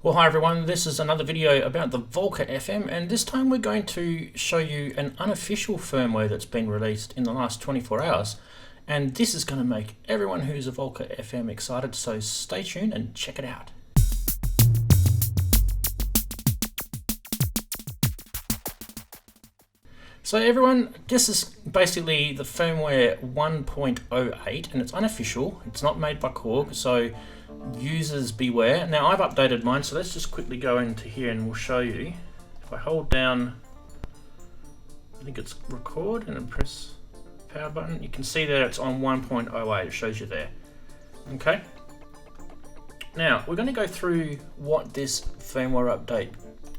Well, hi everyone, this is another video about the Volca FM, and this time we're going to show you an unofficial firmware that's been released in the last 24 hours. And this is going to make everyone who's a Volca FM excited, so stay tuned and check it out. So everyone, this is basically the firmware 1.08 and it's unofficial. It's not made by Korg, so users beware. Now I've updated mine, so let's just quickly go into here and we'll show you. If I hold down, I think it's record and then press power button, you can see that it's on 1.08, it shows you there. Okay. Now we're going to go through what this firmware update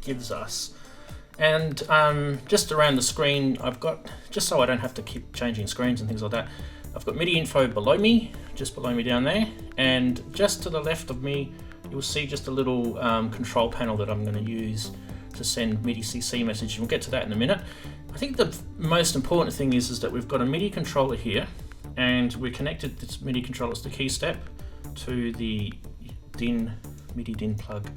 gives us. And just around the screen, I've got, just so I don't have to keep changing screens and things like that, I've got MIDI info below me, just below me down there, and just to the left of me, you'll see just a little control panel that I'm going to use to send MIDI CC message, and we'll get to that in a minute. I think the most important thing is that we've got a MIDI controller here, and we're connected, this MIDI controller is the key step, to the MIDI DIN plug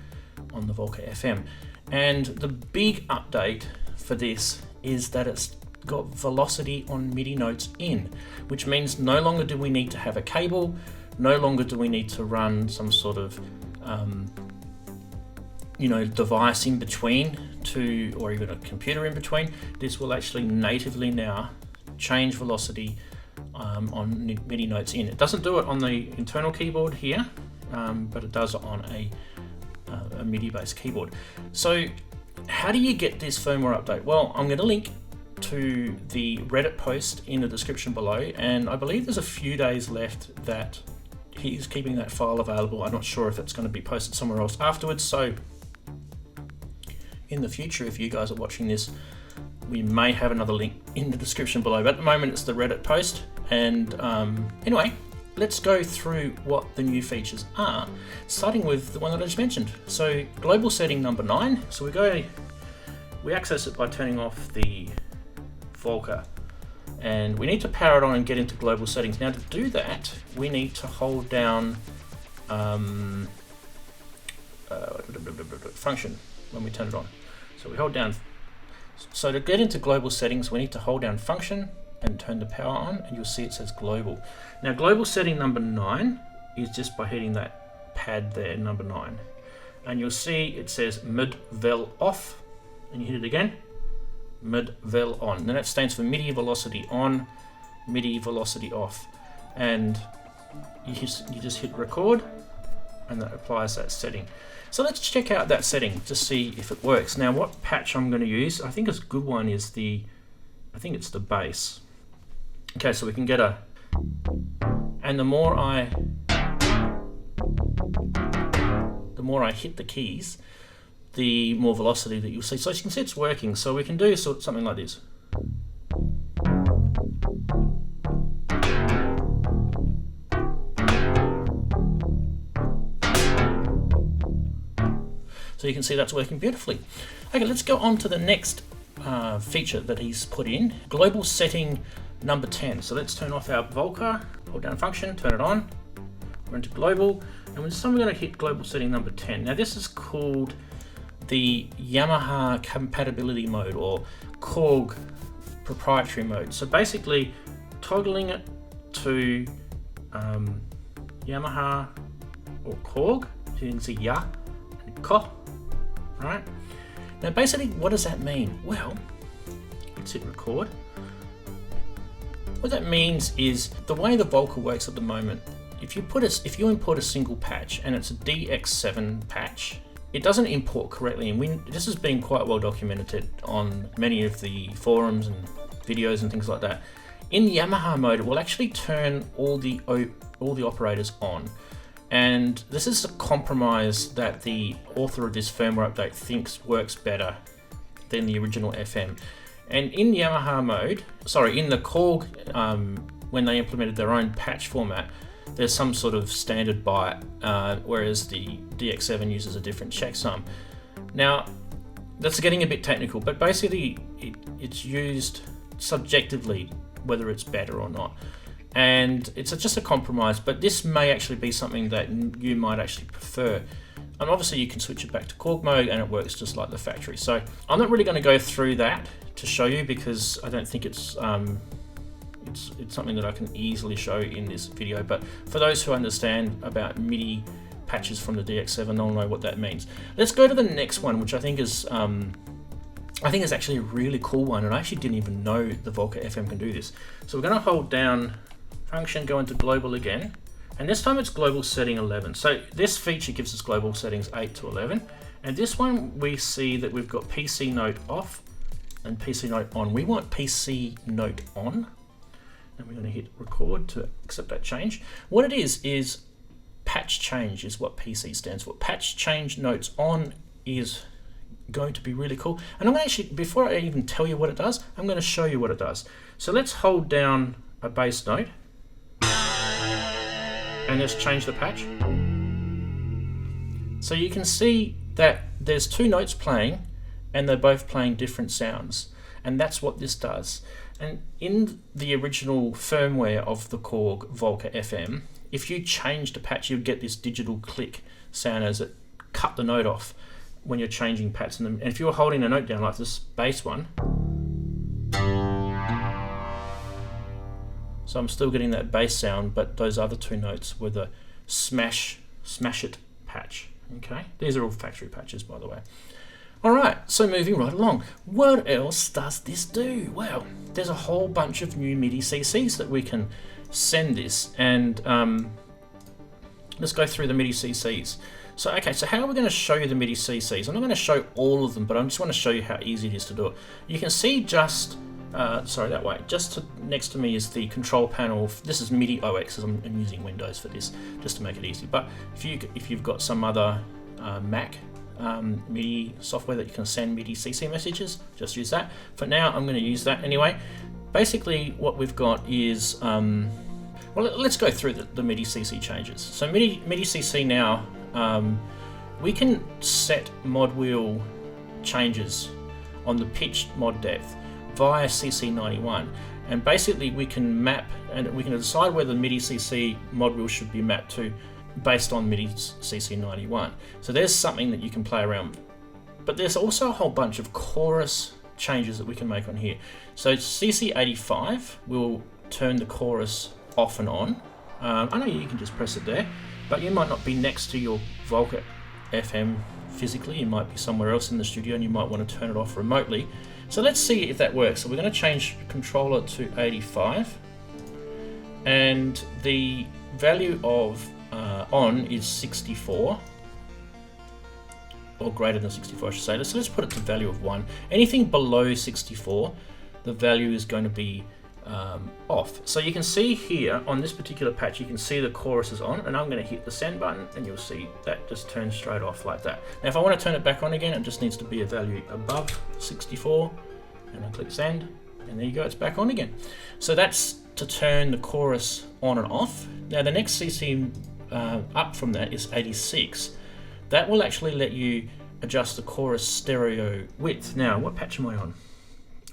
on the Volca FM. And the big update for this is that it's got velocity on MIDI notes in, which means no longer do we need to have a cable, no longer do we need to run some sort of device in between or even a computer in between. This will actually natively now change velocity on MIDI notes in. It doesn't do it on the internal keyboard here, but it does on a MIDI based keyboard. So how do you get this firmware update? Well, I'm going to link to the Reddit post in the description below, and I believe there's a few days left that he's keeping that file available. I'm not sure if it's going to be posted somewhere else afterwards, so in the future, if you guys are watching this, we may have another link in the description below, but at the moment it's the Reddit post. And anyway, let's go through what the new features are, starting with the one that I just mentioned. So global setting number 9. So we access it by turning off the Volca, and we need to power it on and get into global settings. Now to do that, we need to hold down function when we turn it on. So we hold down, so to get into global settings, we need to hold down function and turn the power on, and you'll see it says global. Now global setting number 9 is just by hitting that pad there, number 9, and you'll see it says mid vel off, and you hit it again, mid vel on. Then that stands for MIDI velocity on, MIDI velocity off, and you just hit record, and that applies that setting. So let's check out that setting to see if it works. Now what patch I'm going to use, I think a good one is I think it's the bass. Okay, so we can get and the more I hit the keys, the more velocity that you'll see. So you can see it's working. So we can do something like this. So you can see that's working beautifully. Okay, let's go on to the next feature that he's put in, global setting number 10. So let's turn off our Volca, hold down function, turn it on, we're into global, and we're going to hit global setting number 10. Now this is called the Yamaha compatibility mode, or Korg proprietary mode. So basically toggling it to Yamaha or Korg, so you can see Ya and Ko, right? Now basically what does that mean? Well, let's hit record. What that means is the way the Volca works at the moment, if you import a single patch and it's a DX7 patch, it doesn't import correctly, and this has been quite well documented on many of the forums and videos and things like that. In Yamaha mode, it will actually turn all the operators on, and this is a compromise that the author of this firmware update thinks works better than the original FM. And in Yamaha mode, in the Korg, when they implemented their own patch format, there's some sort of standard byte, whereas the DX7 uses a different checksum. Now, that's getting a bit technical, but basically it's used subjectively whether it's better or not. And it's just a compromise, but this may actually be something that you might actually prefer. And obviously you can switch it back to Korg mode and it works just like the factory. So I'm not really going to go through that to show you because I don't think it's something that I can easily show in this video. But for those who understand about MIDI patches from the DX7, they'll know what that means. Let's go to the next one, which I think is actually a really cool one, and I actually didn't even know the Volca FM can do this. So we're going to hold down function, go into global again. And this time it's global setting 11. So this feature gives us global settings 8 to 11. And this one we see that we've got PC note off and PC note on. We want PC note on. And we're going to hit record to accept that change. What it is patch change is what PC stands for. Patch change notes on is going to be really cool. And I'm going to actually, before I even tell you what it does, I'm going to show you what it does. So let's hold down a bass note. And let's change the patch. So you can see that there's two notes playing and they're both playing different sounds. And that's what this does. And in the original firmware of the Korg Volca FM, if you change the patch, you'd get this digital click sound as it cut the note off when you're changing patches. And if you were holding a note down like this bass one, so I'm still getting that bass sound, but those other two notes were the smash it patch. Okay, these are all factory patches, by the way. All right, so moving right along. What else does this do? Well, there's a whole bunch of new MIDI CCs that we can send this, and let's go through the MIDI CCs. So, okay, so how are we going to show you the MIDI CCs? I'm not going to show all of them, but I just want to show you how easy it is to do it. You can see just that way. Just next to me is the control panel. This is MIDI OX, as I'm using Windows for this, just to make it easy. But if you've got some other Mac MIDI software that you can send MIDI CC messages, just use that. For now, I'm going to use that anyway. Basically, what we've got is, well, let's go through the MIDI CC changes. So MIDI CC now, we can set mod wheel changes on the pitch mod depth via CC91, and basically we can map and we can decide whether MIDI CC mod wheel should be mapped to based on MIDI CC91. So there's something that you can play around with. But there's also a whole bunch of chorus changes that we can make on here. So CC85 will turn the chorus off and on. I know you can just press it there, but you might not be next to your Volca FM physically. You might be somewhere else in the studio and you might want to turn it off remotely. So let's see if that works. So we're going to change controller to 85, and the value of on is 64, or greater than 64 I should say. So let's put it to value of 1. Anything below 64, the value is going to be off. So you can see here on this particular patch, you can see the chorus is on, and I'm going to hit the send button and you'll see that just turns straight off like that. Now if I want to turn it back on again, it just needs to be a value above 64, and I click send, and there you go, it's back on again. So that's to turn the chorus on and off. Now the next CC up from that is 86. That will actually let you adjust the chorus stereo width. Now what patch am I on?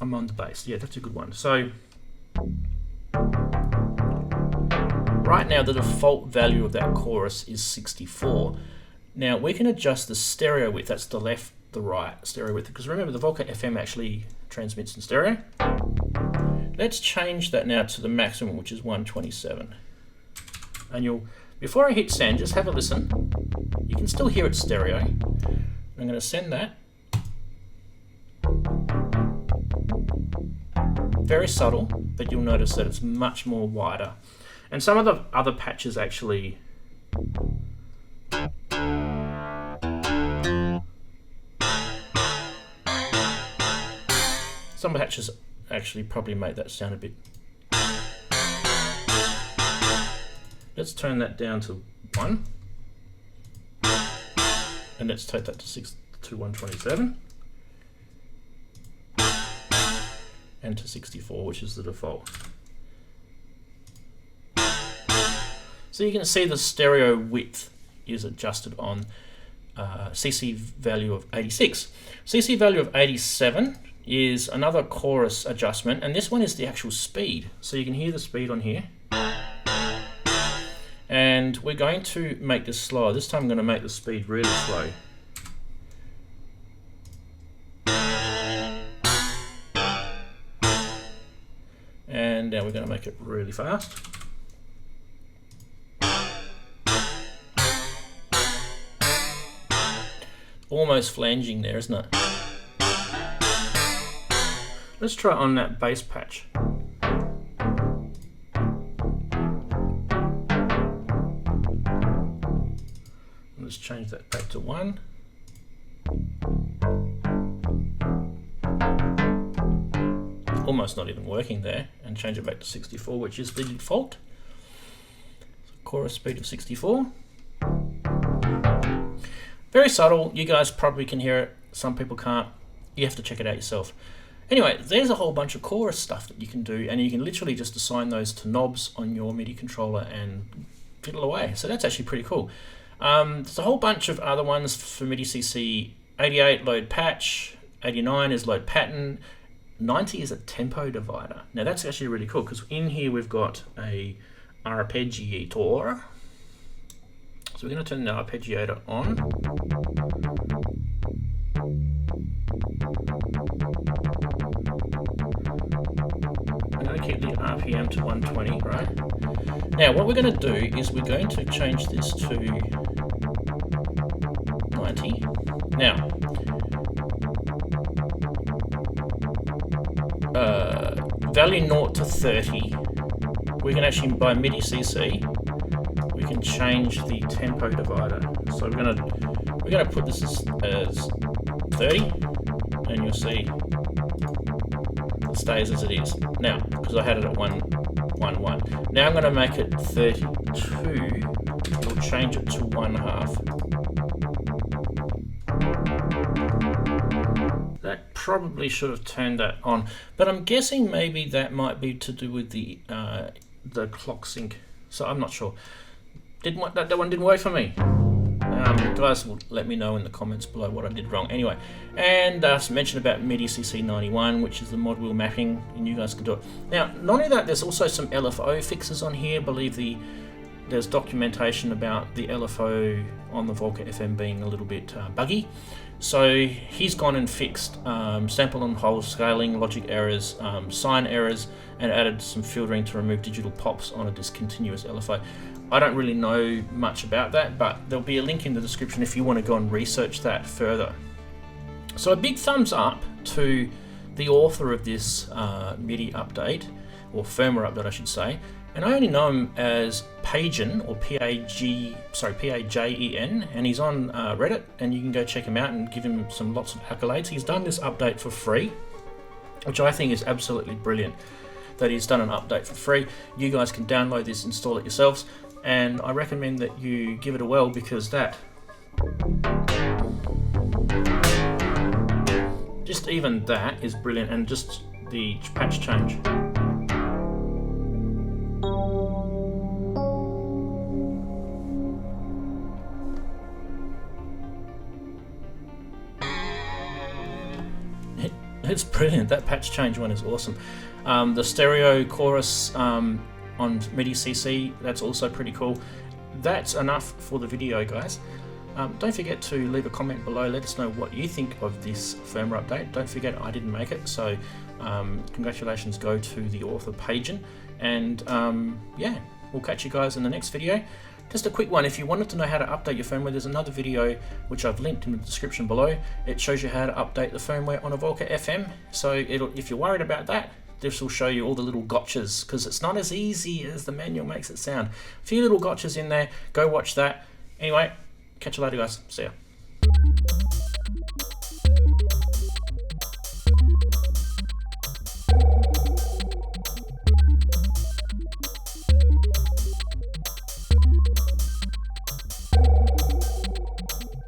I'm on the bass. Yeah, that's a good one. So right now the default value of that chorus is 64. Now we can adjust the stereo width. That's the left, the right stereo width, because remember the Volca FM actually transmits in stereo. Let's change that now to the maximum, which is 127. And before I hit send, just have a listen. You can still hear it stereo. I'm going to send that. Very subtle, but you'll notice that it's much more wider. And some of the other patches actually probably make that sound a bit. Let's turn that down to 1, and let's take that to 127, and to 64, which is the default. So you can see the stereo width is adjusted on CC value of 86. CC value of 87 is another chorus adjustment, and this one is the actual speed. So you can hear the speed on here. And we're going to make this slower. This time I'm going to make the speed really slow. And now we're going to make it really fast. Almost flanging there, isn't it? Let's try on that bass patch. Let's change that back to 1. Almost not even working there, and change it back to 64, which is the default. So chorus speed of 64. Very subtle. You guys probably can hear it. Some people can't. You have to check it out yourself. Anyway, there's a whole bunch of chorus stuff that you can do, and you can literally just assign those to knobs on your MIDI controller and fiddle away. So that's actually pretty cool. There's a whole bunch of other ones for MIDI CC. 88 load patch, 89 is load pattern, 90 is a tempo divider. Now that's actually really cool because in here we've got a arpeggiator. So we're going to turn the arpeggiator on. I'm going to keep the RPM to 120, right? Now what we're going to do is we're going to change this to 90. Now, value 0 to 30, we can actually, by MIDI CC, we can change the tempo divider. So we're gonna put this as 30, and you'll see it stays as it is. Now, because I had it at 111. Now I'm gonna make it 32. We'll change it to 1/2. That probably should have turned that on, but I'm guessing maybe that might be to do with the clock sync. So I'm not sure. That one didn't work for me. Guys will let me know in the comments below what I did wrong. Anyway, and mentioned about MIDI CC 91, which is the mod wheel mapping, and you guys can do it. Now, not only that, there's also some LFO fixes on here. I believe there's documentation about the LFO on the Volca FM being a little bit buggy. So he's gone and fixed sample on hold scaling, logic errors, sign errors, and added some filtering to remove digital pops on a discontinuous LFO. I don't really know much about that, but there'll be a link in the description if you want to go and research that further. So a big thumbs up to the author of this MIDI update, or firmware update I should say, and I only know him as Pajen, or Pajen, and he's on Reddit, and you can go check him out and give him lots of accolades. He's done this update for free, which I think is absolutely brilliant, that he's done an update for free. You guys can download this, install it yourselves, and I recommend that you give it a whirl, because just even that is brilliant, and just the patch change. It's brilliant. That patch change one is awesome. The stereo chorus on MIDI CC, that's also pretty cool. That's enough for the video, guys. Don't forget to leave a comment below. Let us know what you think of this firmware update. Don't forget, I didn't make it, so congratulations go to the author Pajen. And yeah, we'll catch you guys in the next video. Just a quick one, if you wanted to know how to update your firmware, there's another video which I've linked in the description below. It shows you how to update the firmware on a Volca FM. So if you're worried about that, this will show you all the little gotchas, because it's not as easy as the manual makes it sound. A few little gotchas in there, go watch that. Anyway, catch you later guys, see ya.